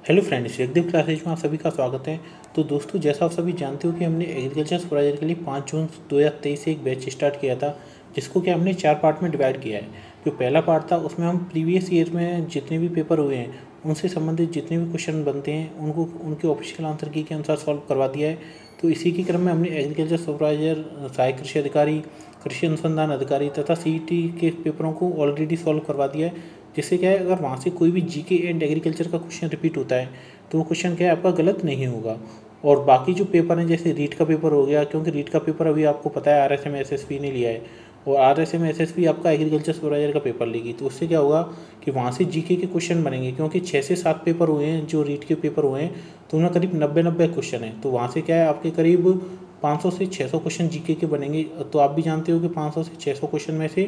Hello friends, Jagdeep classes में आप सभी का स्वागत है। तो दोस्तों, जैसा आप सभी जानते हो कि हमने एग्रीकल्चर सुपरवाइजर के लिए 5 जून 2023 से एक बैच स्टार्ट किया था, जिसको कि हमने 4 पार्ट में डिवाइड किया है। जो पहला पार्ट था उसमें हम प्रीवियस ईयर में जितने भी पेपर हुए हैं उनसे संबंधित जितने भी क्वेश्चन बनते हैं उनको उनके ऑफिशियल आंसर की के अनुसार सॉल्व करवा दिया है। तो इसी के क्रम में हमने एग्रीकल्चर सुपरवाइजर, सहायक कृषि अधिकारी, कृषि अनुसंधान अधिकारी तथा सीईटी के पेपरों को ऑलरेडी सॉल्व करवा दिया है। जिससे क्या है, अगर वहाँ से कोई भी जीके एंड एग्रीकल्चर का क्वेश्चन रिपीट होता है तो वो क्वेश्चन क्या है, आपका गलत नहीं होगा। और बाकी जो पेपर हैं, जैसे रीट का पेपर हो गया, क्योंकि रीट का पेपर अभी आपको पता है आरएसएम एसएसबी ने लिया है और आरएसएम एसएसबी आपका एग्रीकल्चर सुपरवाइजर का पेपर लेगी। तो उससे क्या होगा कि वहाँ से जीके के क्वेश्चन बनेंगे, क्योंकि 6 से 7 पेपर हुए हैं जो रीट के पेपर हुए हैं, तो उनमें करीब 90 क्वेश्चन है। तो वहाँ से क्या है, आपके करीब 500 से 600 क्वेश्चन जीके के बनेंगे। तो आप भी जानते हो कि 500 से 600 क्वेश्चन में से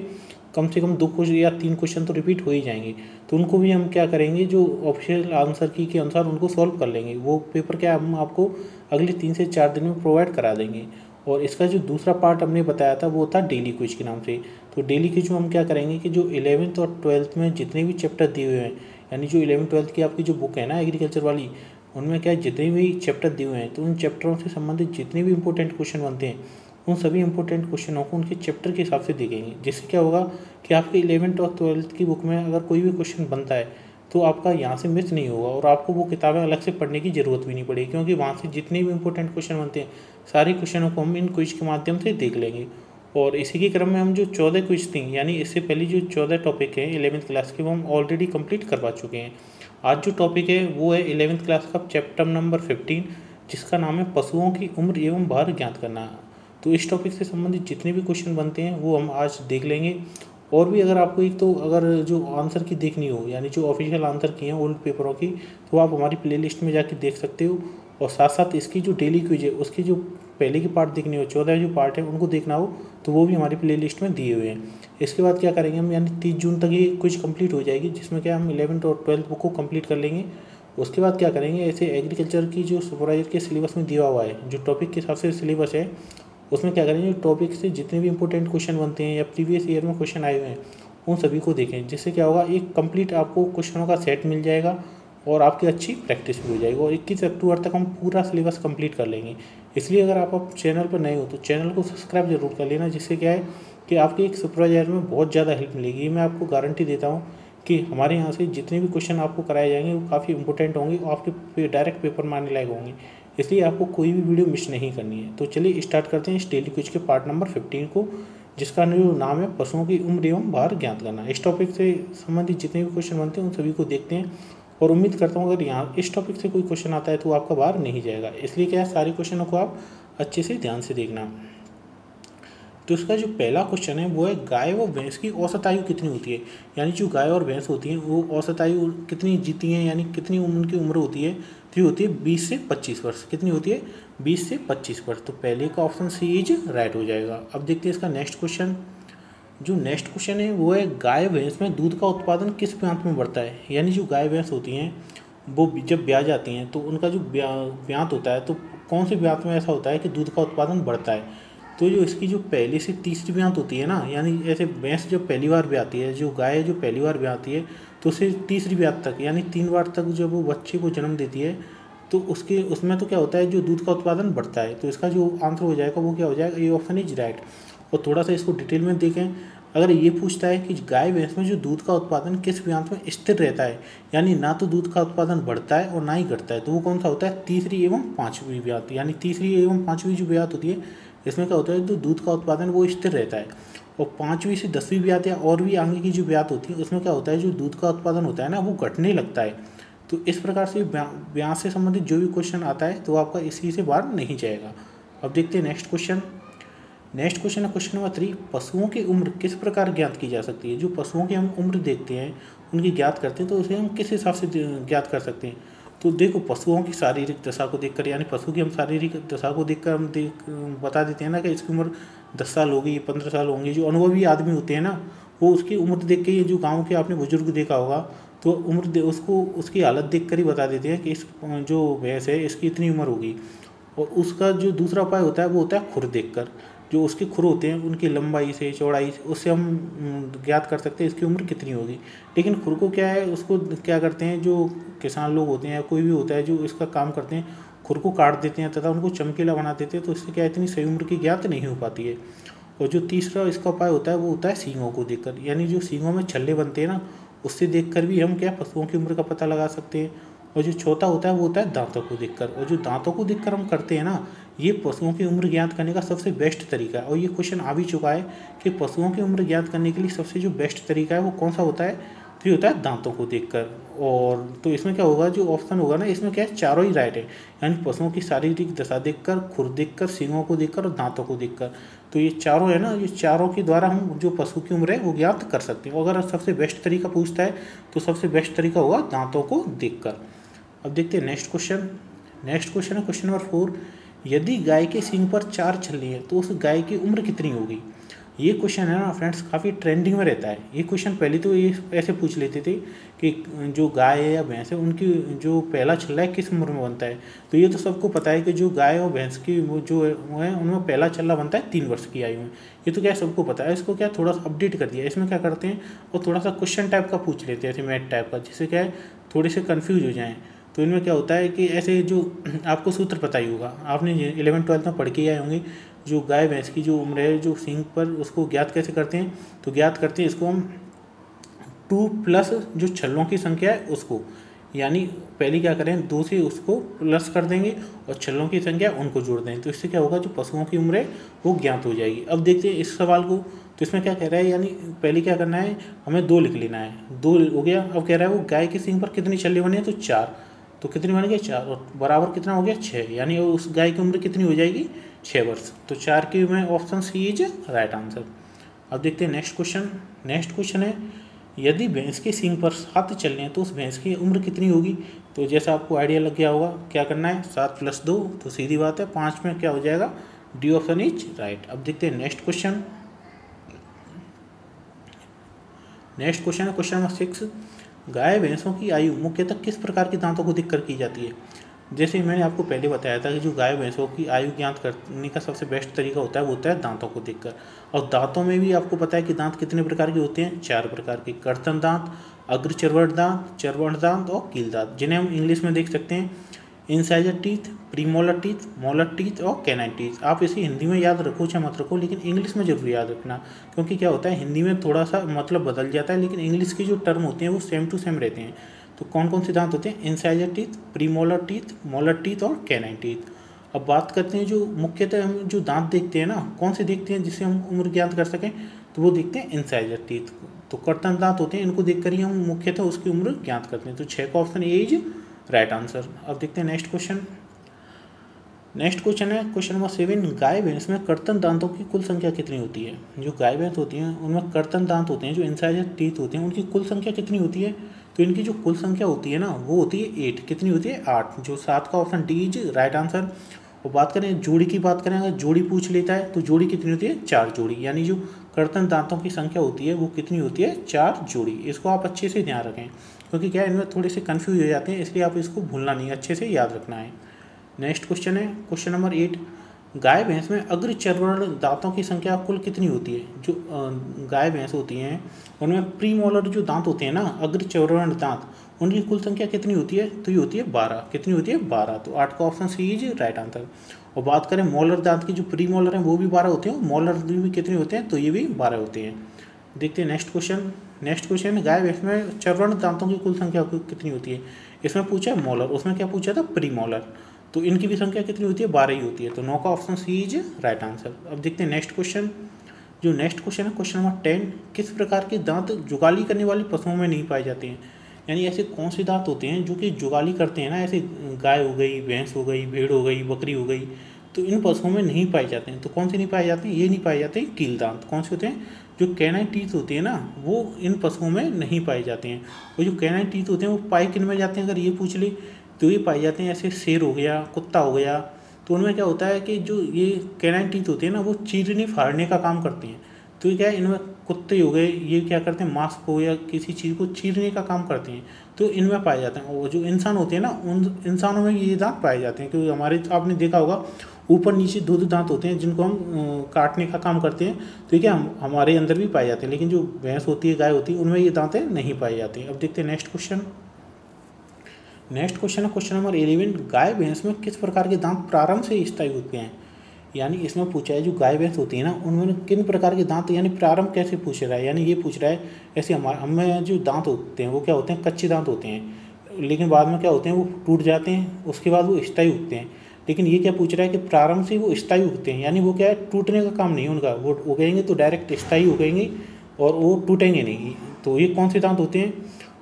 कम 2 क्वेश्चन या 3 क्वेश्चन तो रिपीट हो ही जाएंगे। तो उनको भी हम क्या करेंगे, जो ऑफिशियल आंसर की के अनुसार उनको सॉल्व कर लेंगे। वो पेपर क्या हम आपको अगले 3 से 4 दिन में प्रोवाइड करा देंगे। और इसका जो दूसरा पार्ट हमने बताया था वो था डेली क्विज के नाम से। तो डेली क्विज में हम क्या करेंगे कि जो 11th और 12th में जितने भी चैप्टर दिए हुए हैं, यानी जो 11th 12th की आपकी जो बुक है ना एग्रीकल्चर वाली, उनमें क्या जितने भी चैप्टर दिए हुए हैं, तो उन चैप्टरों से संबंधित जितने भी इंपॉर्टेंट क्वेश्चन बनते हैं उन सभी इंपॉर्टेंट क्वेश्चनों को उनके चैप्टर के हिसाब से देखेंगे। जिससे क्या होगा कि आपके 11th और 12th की बुक में अगर कोई भी क्वेश्चन बनता है तो आपका यहाँ से मिस नहीं होगा और आपको वो किताबें अलग से पढ़ने की ज़रूरत भी नहीं पड़ेगी, क्योंकि वहाँ से जितने भी इंपॉर्टेंट क्वेश्चन बनते हैं सारे क्वेश्चनों को हम इन क्विज के माध्यम से देख लेंगे। और इसी के क्रम में हम जो 14 क्विज थी, यानी इससे पहले जो 14 टॉपिक हैं 11th क्लास के, वो हम ऑलरेडी कंप्लीट करवा चुके हैं। आज जो टॉपिक है वो है 11th क्लास का चैप्टर नंबर 15, जिसका नाम है पशुओं की उम्र एवं भार ज्ञात करना। तो इस टॉपिक से संबंधित जितने भी क्वेश्चन बनते हैं वो हम आज देख लेंगे। और भी अगर आपको एक तो अगर जो आंसर की देखनी हो, यानी जो ऑफिशियल आंसर की हैं ओल्ड पेपरों की, तो आप हमारी प्लेलिस्ट में जाके देख सकते हो। और साथ साथ इसकी जो डेली क्विज है उसकी जो पहले की पार्ट देखनी हो, 14 जो पार्ट है उनको देखना हो, तो वो भी हमारी प्लेलिस्ट में दिए हुए हैं। इसके बाद क्या करेंगे हम, यानी 30 जून तक ये क्विज कंप्लीट हो जाएगी, जिसमें क्या हम 11th और 12th बुक को कंप्लीट कर लेंगे। उसके बाद क्या करेंगे, ऐसे एग्रीकल्चर की जो सुपरवाइजर के सिलेबस में दिया हुआ है, जो टॉपिक के हिसाब से सिलेबस है, उसमें क्या करेंगे, टॉपिक से जितने भी इंपॉर्टेंट क्वेश्चन बनते हैं या प्रीवियस ईयर में क्वेश्चन आए हुए हैं उन सभी को देखें। जिससे क्या होगा, एक कंप्लीट आपको क्वेश्चनों का सेट मिल जाएगा और आपकी अच्छी प्रैक्टिस भी हो जाएगी। और 21 अक्टूबर तक हम पूरा सिलेबस कंप्लीट कर लेंगे। इसलिए अगर आप चैनल पर नए हो तो चैनल को सब्सक्राइब जरूर कर लेना, जिससे क्या है कि आपके एक सुपरवाइजर में बहुत ज़्यादा हेल्प मिलेगी। ये मैं आपको गारंटी देता हूँ कि हमारे यहाँ से जितने भी क्वेश्चन आपको कराए जाएंगे वो काफ़ी इंपॉर्टेंट होंगे और आपके डायरेक्ट पेपर में आने लायक होंगे। इसलिए आपको कोई भी वीडियो मिस नहीं करनी है। तो चलिए स्टार्ट करते हैं इस डेली क्विज के पार्ट नंबर 15 को, जिसका जो नाम है पशुओं की उम्र एवं भार ज्ञात करना। इस टॉपिक से संबंधित जितने भी क्वेश्चन बनते हैं उन सभी को देखते हैं और उम्मीद करता हूँ अगर यहाँ इस टॉपिक से कोई क्वेश्चन आता है तो आपका भार नहीं जाएगा। इसलिए क्या है, सारे क्वेश्चनों को आप अच्छे से ध्यान से देखना। तो इसका जो पहला क्वेश्चन है वो है, गाय व भैंस की औसत आयु कितनी होती है। यानी जो गाय और भैंस होती हैं वो औसत आयु कितनी जीती हैं, यानी कितनी उनकी उम्र होती है, तो ये होती है 20 से 25 वर्ष। कितनी होती है, 20 से 25 वर्ष। तो पहले का ऑप्शन सी इज राइट हो जाएगा। अब देखते हैं इसका नेक्स्ट क्वेश्चन। जो नेक्स्ट क्वेश्चन है वो है, गाय भैंस में दूध का उत्पादन किस ब्यांत में बढ़ता है। यानी जो गाय भैंस होती हैं वो जब ब्याह जाती हैं तो उनका जो ब्यांत होता है, तो कौन से ब्यांत में ऐसा होता है कि दूध का उत्पादन बढ़ता है। तो जो इसकी जो पहली से तीसरी ब्यांत होती है ना, यानी ऐसे भैंस जब पहली बार ब्याहती है, जो गाय जो पहली बार ब्याहती है तो उसे तीसरी ब्यात तक, यानी 3 बार तक जब वो बच्चे को जन्म देती है तो उसमें तो क्या होता है, जो दूध का उत्पादन बढ़ता है। तो इसका जो आंसर हो जाएगा वो क्या हो जाएगा, ये ऑप्शन इज राइट। और थोड़ा सा इसको डिटेल में देखें, अगर ये पूछता है कि गाय भैंस में जो दूध का उत्पादन किस ब्यांत में स्थिर रहता है, यानी ना तो दूध का उत्पादन बढ़ता है और ना ही घटता है, तो वो कौन सा होता है, तीसरी एवं पाँचवीं ब्यात। यानी तीसरी एवं पाँचवीं जो ब्यात होती है इसमें क्या होता है, जो दूध का उत्पादन वो स्थिर रहता है। और 5वीं से 10वीं ब्यात या और भी आगे की जो ब्यात होती है उसमें क्या होता है, जो दूध का उत्पादन होता है ना वो घटने लगता है। तो इस प्रकार से ब्यात से संबंधित जो भी क्वेश्चन आता है तो आपका इसी से बाहर नहीं जाएगा। अब देखते हैं नेक्स्ट क्वेश्चन। नेक्स्ट क्वेश्चन है क्वेश्चन नंबर 3, पशुओं की उम्र किस प्रकार ज्ञात की जा सकती है। जो पशुओं की हम उम्र देखते हैं, उनकी ज्ञात करते हैं, तो उसे हम किस हिसाब से ज्ञात कर सकते हैं। तो देखो, पशुओं की शारीरिक दशा को देखकर, यानी पशु की हम शारीरिक दशा को देखकर हम बता देते हैं ना कि इसकी उम्र 10 साल होगी, 15 साल होंगी। जो अनुभवी आदमी होते हैं ना, वो उसकी उम्र देख के, जो गाँव के आपने बुजुर्ग देखा होगा, तो उम्र उसको उसकी हालत देख कर ही बता देते हैं कि इस जो भैंस है इसकी इतनी उम्र होगी। और उसका जो दूसरा उपाय होता है वो होता है खुर देखकर। जो उसके खुर होते हैं उनकी लंबाई से, चौड़ाई से, उससे हम ज्ञात कर सकते हैं इसकी उम्र कितनी होगी। लेकिन खुर को क्या है, उसको क्या करते हैं जो किसान लोग होते हैं या कोई भी होता है जो इसका काम करते हैं, खुर को काट देते हैं तथा उनको चमकीला बना देते हैं, तो इससे क्या इतनी सही उम्र की ज्ञात नहीं हो पाती है। और जो तीसरा इसका उपाय होता है वो होता है सींगों को देखकर, यानी जो सींगों में छल्ले बनते हैं ना, उससे देखकर भी हम क्या पशुओं की उम्र का पता लगा सकते हैं। और जो चौथा होता है वो होता है दांतों को देखकर, और जो दांतों को देखकर हम करते हैं ना, ये पशुओं की उम्र ज्ञात करने का सबसे बेस्ट तरीका है। और ये क्वेश्चन आ भी चुका है कि पशुओं की उम्र ज्ञात करने के लिए सबसे जो बेस्ट तरीका है वो कौन सा होता है, तो ये होता है दांतों को देखकर। और तो इसमें क्या होगा, जो ऑप्शन होगा ना, इसमें क्या है, चारों ही राइट है, यानी पशुओं की शारीरिक दशा देखकर, खुर देखकर, सींगों को देखकर और दांतों को देखकर। तो ये चारों है ना, ये चारों के द्वारा हम जो पशु की उम्र है वो ज्ञात कर सकते हैं। अगर सबसे बेस्ट तरीका पूछता है तो सबसे बेस्ट तरीका होगा दांतों को देखकर। अब देखते हैं नेक्स्ट क्वेश्चन। नेक्स्ट क्वेश्चन है क्वेश्चन नंबर 4। यदि गाय के सींग पर 4 छल्ले हैं तो उस गाय की उम्र कितनी होगी। ये क्वेश्चन है ना फ्रेंड्स, काफ़ी ट्रेंडिंग में रहता है। ये क्वेश्चन पहले तो ये ऐसे पूछ लेते थे कि जो गाय है या भैंस है उनकी जो पहला छल्ला है किस उम्र में बनता है। तो ये तो सबको पता है कि जो गाय और भैंस की वो जो है उनमें पहला छल्ला बनता है 3 वर्ष की आयु में। ये तो क्या सबको पता है। इसको क्या थोड़ा सा अपडेट कर दिया, इसमें क्या करते हैं और थोड़ा सा क्वेश्चन टाइप का पूछ लेते हैं, ऐसे मैथ टाइप का, जिससे क्या है थोड़े से कन्फ्यूज हो जाएँ। तो इनमें क्या होता है कि ऐसे जो आपको सूत्र पता ही होगा, आपने 11th-12th में पढ़ के ही आए होंगे। जो गाय भैंस की जो उम्र है जो सींग पर, उसको ज्ञात कैसे करते हैं, तो ज्ञात करते हैं इसको हम 2 प्लस जो छल्लों की संख्या है उसको, यानी पहले क्या करें 2 से उसको प्लस कर देंगे और छल्लों की संख्या उनको जोड़ देंगे। तो इससे क्या होगा, जो पशुओं की उम्र है वो ज्ञात हो जाएगी। अब देखते हैं इस सवाल को। तो इसमें क्या कह रहा है, यानी पहले क्या करना है, हमें 2 लिख लेना है, 2 हो गया। अब कह रहा है वो गाय के सींग पर कितने छल्ले बने हैं, तो 4। तो कितने बन गए, 4, और बराबर कितना हो गया, 6, यानी उस गाय की उम्र कितनी हो जाएगी, 6 वर्ष। तो 4 की में option C is right answer. अब देखते हैं नेक्स्ट क्वेश्चन। नेक्स्ट क्वेश्चन है, यदि भैंस के सींग पर 7 छल्ले हैं तो उस भैंस की उम्र कितनी होगी। तो जैसा आपको आइडिया लग गया होगा, क्या करना है, 7 + 2, तो सीधी बात है 5 में क्या हो जाएगा, डी ऑप्शन इज राइट। अब देखते हैं नेक्स्ट क्वेश्चन। नेक्स्ट क्वेश्चन है क्वेश्चन नंबर 6। गाय भैंसों की आयु मुख्यतः किस प्रकार के दांतों को देखकर की जाती है। जैसे मैंने आपको पहले बताया था कि जो गाय भैंसों की आयु ज्ञात करने का सबसे बेस्ट तरीका होता है वो होता है दांतों को देखकर। और दांतों में भी आपको पता है कि दांत कितने प्रकार के होते हैं, 4 प्रकार के, कर्तन दांत, अग्र चर्वण दांत, चर्वण दांत और कील दांत, जिन्हें हम इंग्लिश में देख सकते हैं incisor teeth, premolar teeth, molar teeth और कैनाइन टीथ। आप इसे हिंदी में याद रखो चाहे मत रखो, लेकिन इंग्लिश में जरूर याद रखना, क्योंकि क्या होता है हिंदी में थोड़ा सा मतलब बदल जाता है, लेकिन इंग्लिश के जो टर्म होते हैं वो सेम टू सेम रहते हैं। तो कौन कौन से दांत होते हैं, incisor teeth, premolar teeth, molar teeth और कैनाइन टीथ। अब बात करते हैं जो मुख्यतः हम जो दांत देखते हैं ना, कौन से देखते हैं जिससे हम उम्र ज्ञात कर सकें, तो वो देखते हैं इंसाइजर टीथ। तो कर्तन दांत होते हैं, इनको देखकर ही हम मुख्यतः उसकी उम्र ज्ञात करते हैं। तो 6 का option A is right answer. अब देखते हैं नेक्स्ट क्वेश्चन। नेक्स्ट क्वेश्चन है क्वेश्चन नंबर 7। गाय भैंस में कर्तन दांतों की कुल संख्या कितनी होती है। जो गाय भैंस होती हैं उनमें कर्तन दांत होते हैं, जो इंसाइजर टीथ होते हैं, उनकी कुल संख्या कितनी होती है। तो इनकी जो कुल संख्या होती है ना वो होती है 8। कितनी होती है, 8। जो 7 का option D is right answer. और बात करें जोड़ी की, बात करें अगर जोड़ी पूछ लेता है तो जोड़ी कितनी होती है, 4 जोड़ी। यानी जो कर्तन दांतों की संख्या होती है वो कितनी होती है, 4 जोड़ी। इसको आप अच्छे से ध्यान रखें, क्योंकि क्या इनमें थोड़े से कन्फ्यूज हो जाते हैं, इसलिए आप इसको भूलना नहीं, अच्छे से याद रखना है। नेक्स्ट क्वेश्चन है क्वेश्चन नंबर 8। गाय भैंस में अग्र चर्वण दांतों की संख्या कुल कितनी होती है। जो गाय भैंस होती हैं उनमें प्रीमोलर जो दांत होते हैं ना, अग्र चर्वण दांत, उनकी कुल संख्या कितनी होती है, तो ये होती है 12। कितनी होती है, 12। तो 8 का option C is right answer. और बात करें मोलर दांत की, जो प्रीमोलर हैं वो भी 12 होते हैं, मोलर भी कितने होते हैं, तो ये भी 12 होते हैं। देखते हैं नेक्स्ट क्वेश्चन। नेक्स्ट क्वेश्चन, गाय भैंस में चर्वण दांतों की कुल संख्या कितनी होती है। इसमें पूछा है मोलर, उसमें क्या पूछा था, प्रीमोलर। तो इनकी भी संख्या कितनी होती है, 12 ही होती है। तो 9 का option C is right answer. अब देखते हैं नेक्स्ट क्वेश्चन। जो नेक्स्ट क्वेश्चन है क्वेश्चन नंबर 10। किस प्रकार के दांत जुगाली करने वाले पशुओं में नहीं पाए जाते हैं। यानी ऐसे कौन से दांत होते हैं जो कि जुगाली करते हैं ना, ऐसे गाय हो गई, भैंस हो गई, भेड़ हो गई, बकरी हो गई, तो इन पशुओं में नहीं पाए जाते हैं। तो कौन से नहीं पाए जाते हैं, ये नहीं पाए जाते हैं कील दांत। कौन से होते हैं, जो कैनाइन टीथ होते हैं ना वो इन पशुओं में नहीं पाए जाते हैं। और जो कैनाइन टीथ होते हैं वो पाए किन में जाते हैं, अगर ये पूछ ले तो ये पाए जाते हैं ऐसे शेर हो गया, कुत्ता हो गया। तो उनमें क्या होता है कि जो ये कैनाइन टीथ होते हैं ना वो चीरने फाड़ने का काम करते हैं। तो ये क्या है, इनमें कुत्ते हो गए, ये क्या करते हैं, मांस को या किसी चीज़ को चीरने का काम करते हैं, तो इनमें पाए जाते हैं। और जो इंसान होते हैं ना, उन इंसानों में ये दांत पाए जाते हैं, क्योंकि हमारे, आपने देखा होगा ऊपर नीचे दो दांत होते हैं जिनको हम काटने का काम करते हैं, तो ये क्या हमारे अंदर भी पाए जाते हैं। लेकिन जो भैंस होती है, गाय होती है, उनमें ये दांतें नहीं पाई जाती। अब देखते हैं नेक्स्ट क्वेश्चन। नेक्स्ट क्वेश्चन है क्वेश्चन नंबर 11। गाय भैंस में किस प्रकार के दांत प्रारंभ से स्थायी होते हैं? यानी इसमें पूछा है जो गाय भैंस होती है ना, उनमें किन प्रकार के दांत, यानी प्रारंभ कैसे पूछ रहा है, यानी ये पूछ रहा है ऐसे हमें जो दांत होते हैं वो क्या होते हैं, कच्चे दांत होते हैं, लेकिन बाद में क्या होते हैं, वो टूट जाते हैं, उसके बाद वो स्थायी उगते हैं। लेकिन ये क्या पूछ रहा है कि प्रारंभ से वो स्थायी उगते हैं, यानी वो क्या है, टूटने का काम नहीं है उनका, वो उगेंगे तो डायरेक्ट स्थायी उगेंगे और वो टूटेंगे नहीं। तो ये कौन से दांत होते हैं?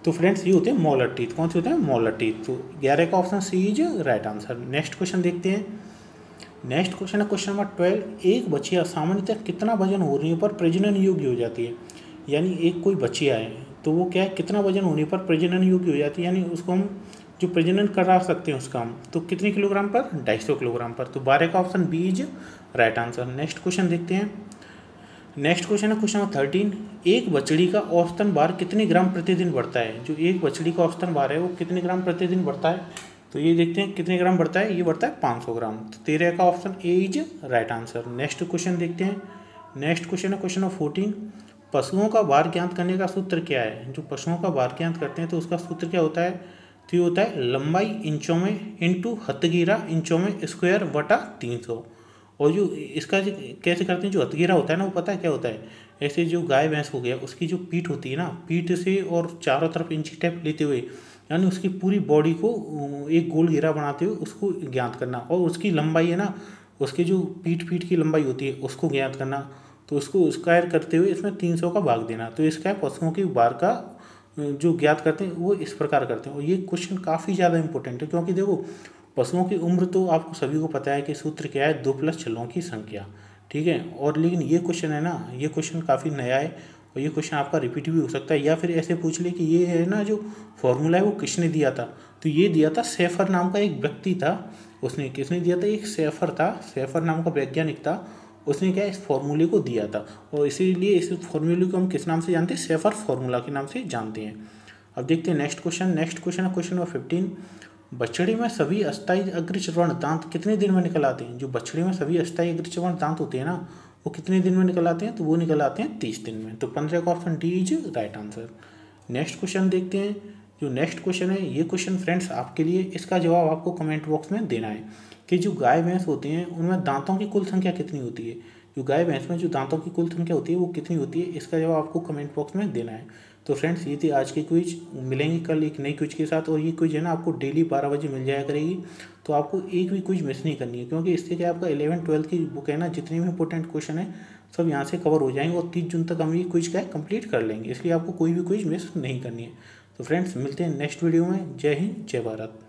तो फ्रेंड्स ये होते हैं मोलर टीथ। कौन से होते हैं? Molar teeth. तो 11 का option C is right answer. Next question देखते हैं। नेक्स्ट क्वेश्चन है क्वेश्चन नंबर 12। एक बच्चिया सामान्यतः कितना वजन होने पर प्रजनन योग्य हो जाती है? यानी एक कोई बच्चिया है तो वो क्या है, कितना वजन होने पर प्रजनन योग्य हो जाती है, यानी उसको हम जो प्रजनन करा सकते हैं उसका हम, तो कितने किलोग्राम पर? 250 किलोग्राम पर। तो 12 का option B is right answer. Next question देखते हैं। नेक्स्ट क्वेश्चन है क्वेश्चन नंबर 13। एक बछड़ी का औसतन भार कितने ग्राम प्रतिदिन बढ़ता है? जो एक बछड़ी का औसतन भार है वो कितने ग्राम प्रतिदिन बढ़ता है? तो ये देखते हैं कितने ग्राम बढ़ता है, ये बढ़ता है 500 ग्राम। तो 13 का option A is right answer. Next question देखते हैं। नेक्स्ट क्वेश्चन है क्वेश्चन नंबर 14। पशुओं का भार ज्ञात करने का सूत्र क्या है? जो पशुओं का भार ज्ञात करते हैं तो उसका सूत्र क्या होता है? तो ये होता है लंबाई इंचों में इंटू हथगीरा इंचों में स्क्वायर बटा 300। और जो इसका कैसे करते हैं, जो हथगीरा होता है ना, वो पता है क्या होता है, ऐसे जो गाय भैंस हो गया उसकी जो पीठ होती है ना, पीठ से और चारों तरफ इंची टेप लेते हुए, यानी उसकी पूरी बॉडी को एक गोल घेरा बनाते हुए उसको ज्ञात करना, और उसकी लंबाई है ना, उसके जो पीठ की लंबाई होती है उसको ज्ञात करना, तो उसको स्क्वायर करते हुए इसमें 300 का भाग देना। तो इसका पशुओं के भार का जो ज्ञात करते हैं वो इस प्रकार करते हैं। और ये क्वेश्चन काफ़ी ज़्यादा इंपॉर्टेंट है, क्योंकि देखो पशुओं की उम्र तो आपको सभी को पता है कि सूत्र क्या है, 2 + छलों की संख्या, ठीक है। और लेकिन ये क्वेश्चन है ना, ये क्वेश्चन काफ़ी नया है और ये क्वेश्चन आपका रिपीट भी हो सकता है, या फिर ऐसे पूछ ले कि ये है ना जो फॉर्मूला है वो किसने दिया था? तो ये दिया था सेफर नाम का एक व्यक्ति था, उसने, किसने दिया था? एक सेफर था, सेफर नाम का वैज्ञानिक था, उसने क्या इस फॉर्मूले को दिया था, और इसीलिए इस फॉर्मूले को हम किस नाम से जानते हैं? सेफर फॉर्मूला के नाम से जानते हैं। अब देखते हैं नेक्स्ट क्वेश्चन। नेक्स्ट क्वेश्चन है क्वेश्चन नंबर 15। बछड़ी में सभी अस्थायी अग्रचरण दांत कितने दिन में निकल आते हैं? जो बछड़ी में सभी अस्थायी अग्रचरण दांत होते हैं ना, वो कितने दिन में निकल आते हैं? तो वो निकल आते हैं 30 दिन में। तो 15 का option D is right answer. Next question देखते हैं। जो नेक्स्ट क्वेश्चन है, ये क्वेश्चन फ्रेंड्स आपके लिए, इसका जवाब आपको कमेंट बॉक्स में देना है कि जो गाय भैंस होती हैं उनमें दांतों की कुल संख्या कितनी होती है? जो गाय भैंस में जो दांतों की कुल संख्या होती है वो कितनी होती है? इसका जवाब आपको कमेंट बॉक्स में देना है। तो फ्रेंड्स ये थी आज की क्विज। मिलेंगे कल एक नई क्विज के साथ, और ये क्विज है ना आपको डेली 12 बजे मिल जाया करेगी, तो आपको एक भी क्विज मिस नहीं करनी है, क्योंकि इससे क्या आपका 11th-12th की बुक है ना, जितने भी इंपॉर्टेंट क्वेश्चन है सब यहाँ से कवर हो जाएंगे, और 30 जून तक हम ये क्विज क्या है कंप्लीट कर लेंगे, इसलिए आपको कोई भी क्विज मिस नहीं करनी है। तो फ्रेंड्स मिलते हैं नेक्स्ट वीडियो में। जय हिंद, जय भारत।